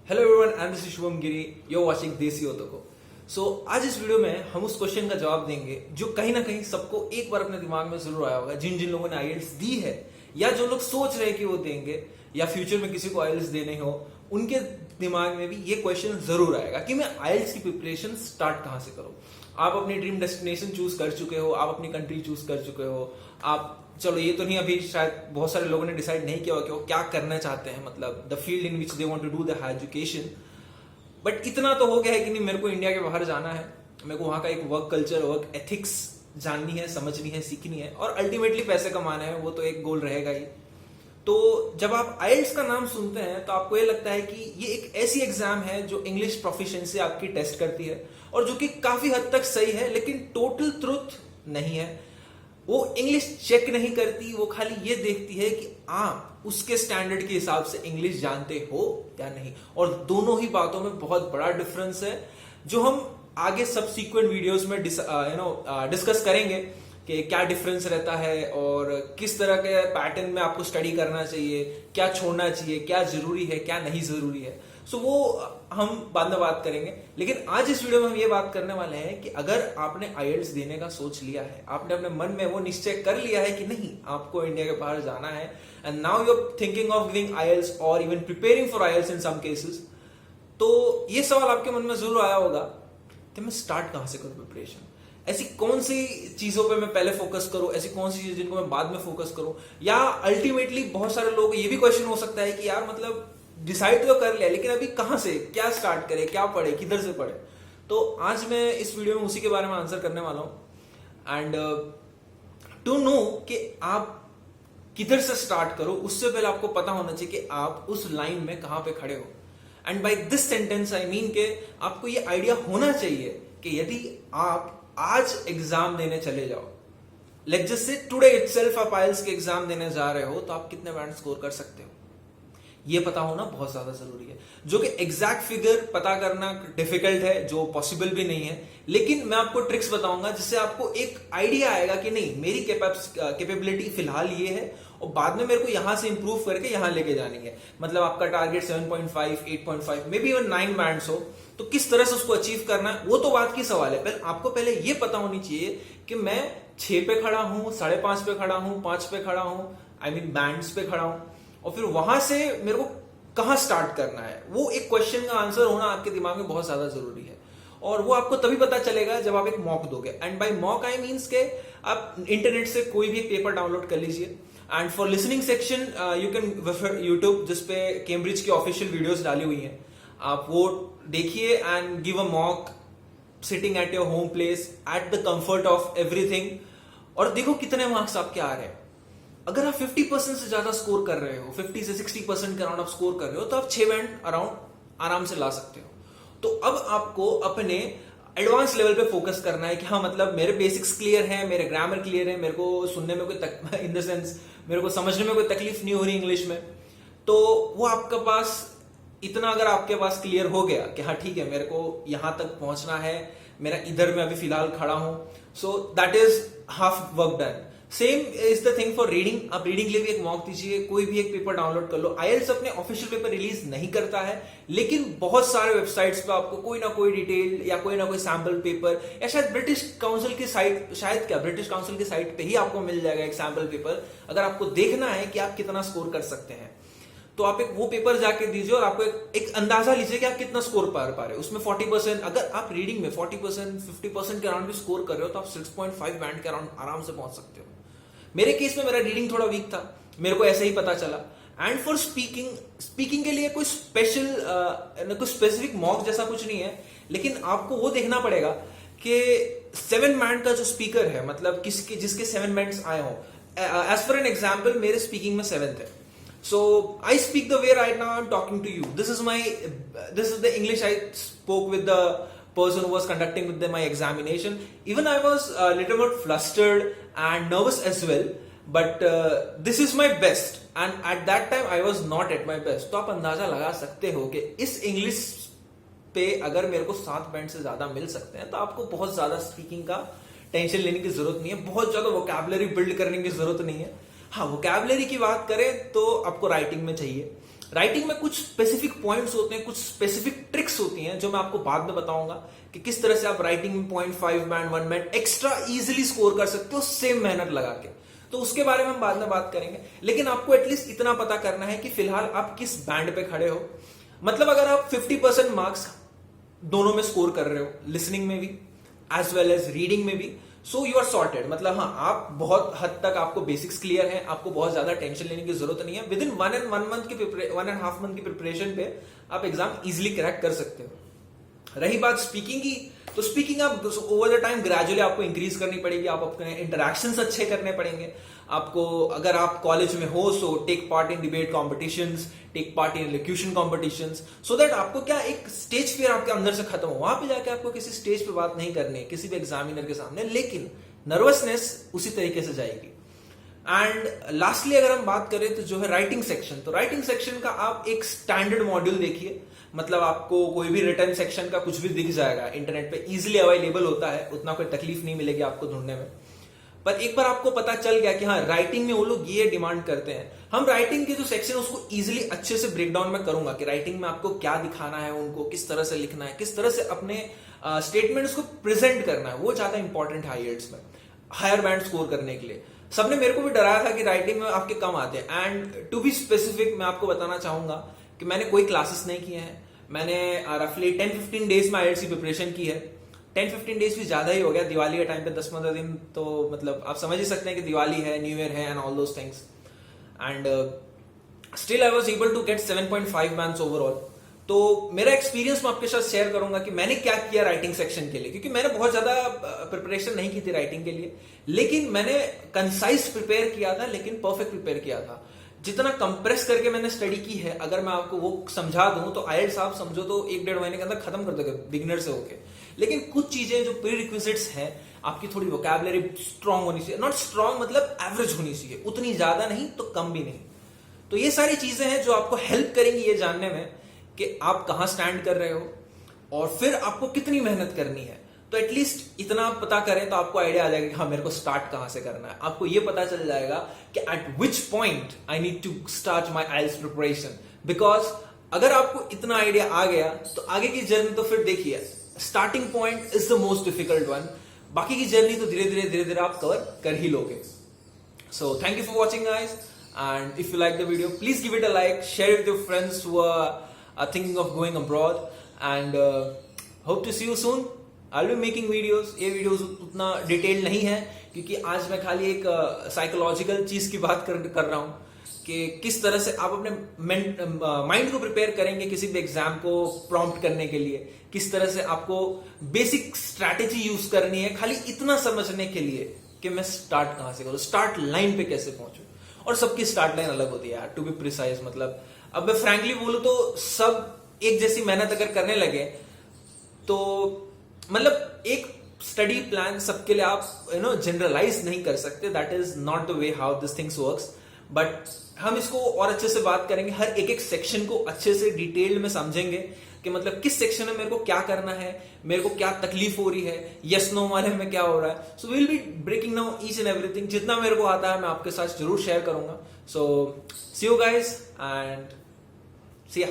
Hello everyone, I am this Shubham Giri, you are watching Desi ओतको। सो आज इस वीडियो में हम उस क्वेश्चन का जवाब देंगे जो कहीं ना कहीं सबको एक बार अपने दिमाग में जरूर आया होगा, जिन जिन लोगों ने आईएलटीएस दी है या जो लोग सोच रहे हैं कि वो देंगे या फ्यूचर में किसी को आईएलटीएस देने हो, उनके दिमाग में भी ये क्वेश्चन जरूर आएगा कि मैं आईएलटीएस की प्रिपरेशन स्टार्ट कहां से करूं। आप अपनी ड्रीम डेस्टिनेशन चूज कर चुके हो, आप अपनी कंट्री चूज कर चुके हो, आप चलो ये तो नहीं, अभी शायद बहुत सारे लोगों ने डिसाइड नहीं किया कि वो क्या करना चाहते हैं, मतलब the field in which they want to do the higher education. But इतना तो हो गया है कि नहीं, मेरे को इंडिया के बाहर जाना है, मेरे को वहां का एक वर्क कल्चर, वर्क एथिक्स जाननी है, समझनी है, सीखनी है और अल्टीमेटली पैसे कमाने हैं, वो तो एक गोल रहेगा ही। तो जब आप आईएलटीएस का नाम सुनते हैं तो आपको ये लगता है कि ये एक ऐसी एग्जाम है जो इंग्लिश प्रोफिशिएंसी आपकी टेस्ट करती है और जो कि काफी हद तक सही है, लेकिन टोटल ट्रुथ नहीं है। वो इंग्लिश चेक नहीं करती, वो खाली ये देखती है कि आप उसके स्टैंडर्ड के हिसाब से इंग्लिश जानते हो या नहीं। और दोनों ही बातों में बहुत बड़ा डिफरेंस है, जो हम आगे सबसीक्वेंट वीडियोस में डिस्कस करेंगे कि क्या डिफरेंस रहता है और किस तरह के पैटर्न में आपको स्टडी करना चाहिए, क्या छोड़ना चाहिए, क्या जरूरी है, क्या नहीं जरूरी है। सो वो हम बाद में बात करेंगे, लेकिन आज इस वीडियो में हम ये बात करने वाले हैं कि अगर आपने आईएलटीएस देने का सोच लिया है, आपने अपने मन में वो निश्चय कर लिया है कि नहीं आपको इंडिया के बाहर जाना है, and now you are thinking of giving IELTS और even preparing for IELTS in some cases, तो ये सवाल आपके मन में जरूर आया होगा कि मैं स्टार्ट कहां से करूं प्रिपरेशन, ऐसी कौन सी चीजों पे मैं पहले फोकस करूं, ऐसी कौन सी चीजें जिनको मैं बाद में फोकस करूं। या अल्टीमेटली बहुत सारे लोग ये भी क्वेश्चन हो सकता है कि यार मतलब डिसाइड तो कर लिया, लेकिन अभी कहां से क्या स्टार्ट करें, क्या पढ़े, किधर से पढ़े। तो आज मैं इस वीडियो में उसी के बारे में आंसर करने वाला हूं। एंड टू नो कि आप किधर से स्टार्ट करो, उससे पहले आपको पता होना चाहिए कि आप उस लाइन में कहां पे खड़े हो। And by this sentence I mean के आपको ये आइडिया होना चाहिए कि यदि आप आज एग्जाम देने चले जाओ, like just say today itself आप आईएलटीएस के एग्जाम देने जा रहे हो, तो आप कितने बैंड स्कोर कर सकते हो, ये पता होना बहुत ज्यादा जरूरी है। जो कि एग्जैक्ट फिगर पता करना डिफिकल्ट है, जो पॉसिबल भी नहीं है, लेकिन मैं आपको ट्रिक्स बताऊंगा जिससे आपको एक आइडिया आएगा कि नहीं मेरी कैपेबिलिटी फिलहाल ये है और बाद में मेरे को यहां से इंप्रूव करके यहां लेके जानी है। मतलब आपका target 7.5, 8.5, may be even 9 bands हो, तो किस तरह से उसको अचीव करना है वो तो बात की सवाल है। पहले आपको पहले ये पता होनी चाहिए कि मैं 6 पे खड़ा हूं, 5.5 पे खड़ा हूं, 5 पे खड़ा हूं, आई मीन बैंड्स पे खड़ा हूं, और फिर वहां से मेरे को कहां स्टार्ट करना है। वो एक क्वेश्चन का आंसर होना आपके दिमाग में बहुत ज्यादा जरूरी है, और वो आपको तभी पता चलेगा जब आप एक मॉक दोगे। And by mock I means के आप इंटरनेट से कोई भी एक पेपर डाउनलोड कर लीजिए। And for listening section you can refer YouTube, जिसपे कैम्ब्रिज की ऑफिशियल वीडियोस डाली हुई हैं, आप वो देखिए and give a mock sitting at your home place at the comfort of everything, और देखो कितने मार्क्स आपके आ रहे हैं। अगर आप 50% से ज्यादा स्कोर कर रहे हो, 50 से 60% के अराउंड आप स्कोर कर रहे हो, तो आप 6 बैंड अराउंड आराम से ला सकते हो। तो अब आपको अपने एडवांस लेवल पे फोकस करना है कि हाँ मतलब मेरे बेसिक्स क्लियर हैं, मेरे ग्रामर क्लियर है, मेरे को सुनने में कोई इन द सेंस मेरे को समझने में कोई तकलीफ नहीं हो रही इंग्लिश में, तो वो आपके पास इतना अगर आपके पास क्लियर हो गया कि हाँ ठीक है मेरे को यहां तक पहुंचना है, मेरा इधर में अभी फिलहाल खड़ा हूं, so that is half work done. Same is the thing for reading. आप रीडिंग के लिए भी एक मॉक दीजिए, कोई भी एक पेपर डाउनलोड कर लो। आईएलटीएस अपने ऑफिशियल पेपर रिलीज नहीं करता है, लेकिन बहुत सारे वेबसाइट्स पे आपको कोई ना कोई डिटेल या कोई ना कोई सैंपल पेपर, या शायद ब्रिटिश काउंसिल की साइट, शायद क्या ब्रिटिश काउंसिल की साइट पे ही आपको मिल जाएगा एक सैंपल पेपर। अगर आपको देखना है कि आप कितना स्कोर कर सकते हैं, तो आप एक वो पेपर जाके दीजिए और आपको एक अंदाजा लीजिए कि आप कितना स्कोर पा रहे हो। उसमें 40%, अगर आप रीडिंग में 40%, 50% के अराउंड भी स्कोर कर रहे हो, तो आप 6.5 बैंड के अराउंड आराम से पहुंच सकते हो। मेरे केस में मेरा रीडिंग थोड़ा वीक था, मेरे को ऐसे ही पता चला। एंड फॉर स्पीकिंग के लिए कोई स्पेशल कोई स्पेसिफिक मॉक जैसा कुछ नहीं है, लेकिन आपको वो देखना पड़ेगा कि 7 बैंड का जो स्पीकर है, मतलब जिसके 7 बैंड्स आए हो। एज फॉर एन एग्जाम्पल, मेरे स्पीकिंग में 7th है, so I speak the way right now I'm talking to you. This is the English I spoke with the person who was conducting with my examination. Even I was a little bit flustered and nervous as well, but this is my best, and at that time I was not at my best. तो आप अंदाजा लगा सकते हो कि इस English पे अगर मेरे को 7 बैंड से ज्यादा मिल सकते हैं, तो आपको बहुत ज्यादा स्पीकिंग का टेंशन लेने की जरूरत नहीं है, बहुत ज्यादा वोकैबुलरी बिल्ड करने की जरूरत नहीं है। हाँ, वोकैबुलरी की बात करें तो आपको राइटिंग में चाहिए, राइटिंग में कुछ स्पेसिफिक पॉइंट्स होते हैं, कुछ स्पेसिफिक ट्रिक्स होती हैं जो मैं आपको बाद में बताऊंगा कि किस तरह से आप राइटिंग में 0.5 band 1 band extra easily score कर सकते हो सेम मेहनत लगा के। तो उसके बारे में हम बाद में बात करेंगे, लेकिन आपको एटलीस्ट इतना पता करना है कि फिलहाल आप किस बैंड पे खड़े हो। मतलब अगर आप 50% मार्क्स दोनों में स्कोर कर रहे हो, लिसनिंग में भी एज वेल एज रीडिंग में भी, सो यू आर सॉर्टेड। मतलब हाँ, आप बहुत हद तक आपको बेसिक्स क्लियर है, आपको बहुत ज्यादा टेंशन लेने की जरूरत नहीं है। विद इन 1.5 मंथ की प्रिपरेशन पे आप एग्जाम इजिली क्रैक कर सकते हो। रही बात स्पीकिंग की, तो स्पीकिंग आप ओवर द टाइम ग्रेजुअली आपको इंक्रीज करनी पड़ेगी, आप अपने इंटरेक्शंस अच्छे करने पड़ेंगे आपको। अगर आप कॉलेज में हो so take part in debate competitions, take part in elocution competitions, so that आपको क्या एक स्टेज फियर आपके अंदर से खत्म हो। वहां पे जाके आपको किसी स्टेज पे बात नहीं करनी है किसी भी एग्जामिनर के सामने, लेकिन नर्वसनेस उसी तरीके से जाएगी। एंड लास्टली अगर हम बात करें तो जो है राइटिंग सेक्शन, तो राइटिंग सेक्शन का आप एक स्टैंडर्ड मॉड्यूल देखिए। मतलब आपको कोई भी रिटर्न सेक्शन का कुछ भी दिख जाएगा, इंटरनेट पे इजीली अवेलेबल होता है, उतना कोई तकलीफ नहीं मिलेगी आपको ढूंढने में। पर एक बार आपको पता चल गया कि हाँ राइटिंग में वो लोग ये डिमांड करते हैं, हम राइटिंग के जो सेक्शन है उसको इजीली अच्छे से ब्रेक डाउन में करूंगा कि राइटिंग में आपको क्या दिखाना है, उनको किस तरह से लिखना है, किस तरह से अपने स्टेटमेंट्स को प्रेजेंट करना है, वो ज्यादा इंपॉर्टेंट है आईएलटीएस में हायर बैंड स्कोर करने के लिए। सबने मेरे को भी डराया था कि राइटिंग में आपके कम आते हैं, एंड टू बी स्पेसिफिक मैं आपको बताना चाहूंगा कि मैंने कोई क्लासेस नहीं किए हैं। मैंने रफली 10-15 डेज में आईएलटीएस की प्रिपरेशन की है। 10-15 डेज भी ज्यादा ही हो गया, दिवाली के टाइम पे 10-15 दिन, तो मतलब आप समझ ही सकते हैं कि दिवाली है, न्यू ईयर है and all those things. And still I was able to get 7.5 bands overall. तो मेरा एक्सपीरियंस मैं आपके साथ शेयर करूंगा कि मैंने क्या किया राइटिंग सेक्शन के लिए, क्योंकि मैंने बहुत ज्यादा प्रिपरेशन नहीं की थी राइटिंग के लिए, लेकिन मैंने कंसाइज प्रिपेयर किया था, लेकिन परफेक्ट प्रिपेयर किया था। जितना कंप्रेस करके मैंने स्टडी की है, अगर मैं आपको वो समझा दूं तो आईएलटीएस आप समझो तो 1-1.5 महीने के अंदर खत्म कर दोगे बिगिनर से होके। लेकिन कुछ चीजें जो प्री रिक्विजिट्स हैं, आपकी थोड़ी वोकैबुलरी स्ट्रांग होनी चाहिए, नॉट स्ट्रांग मतलब एवरेज होनी चाहिए, उतनी ज्यादा नहीं तो कम भी नहीं। तो ये सारी चीजें हैं जो आपको हेल्प करेंगी ये जानने में कि आप कहां स्टैंड कर रहे हो और फिर आपको कितनी मेहनत करनी है। तो एटलीस्ट इतना आप पता करें तो आपको आइडिया आ जाएगा कि हाँ मेरे को स्टार्ट कहां से करना है। आपको ये पता चल जाएगा कि at which point I need to start my IELTS preparation. Because अगर आपको इतना आइडिया आ गया तो आगे की जर्नी तो फिर देखिए, starting point is the most difficult one, बाकी की जर्नी तो धीरे धीरे आप कवर कर ही लोगे। So thank you for watching guys, and if you like the video please give it a like, share with your friends who are thinking of going abroad, and hope to see you soon. I will be making videos. ये videos उतना detail नहीं है क्योंकि आज मैं खाली एक psychological चीज की बात कर रहा हूं कि किस तरह से आप अपने माइंड को प्रिपेयर करेंगे किसी भी एग्जाम को प्रॉम्प्ट करने के लिए, किस तरह से आपको बेसिक स्ट्रैटेजी यूज करनी है, खाली इतना समझने के लिए कि मैं स्टार्ट कहां से करूं, स्टार्ट लाइन पे कैसे पहुंचूं। और सबकी स्टार्ट लाइन अलग होती है यार, टू बी प्रिसाइज। मतलब अब मैं फ्रैंकली बोलूं तो सब एक जैसी मेहनत अगर करने लगे तो मतलब एक स्टडी प्लान सबके लिए आप जनरलाइज नहीं कर सकते, that is not the way how this things works. But हम इसको और अच्छे से बात करेंगे, हर एक सेक्शन को अच्छे से डिटेल में समझेंगे कि मतलब किस सेक्शन में मेरे को क्या करना है, मेरे को क्या तकलीफ हो रही है, यस नो वाले में क्या हो रहा है। So will be breaking down each and everything. जितना मेरे को आता है मैं आपके साथ जरूर शेयर करूंगा। सो सी यू गाइस एंड सी या।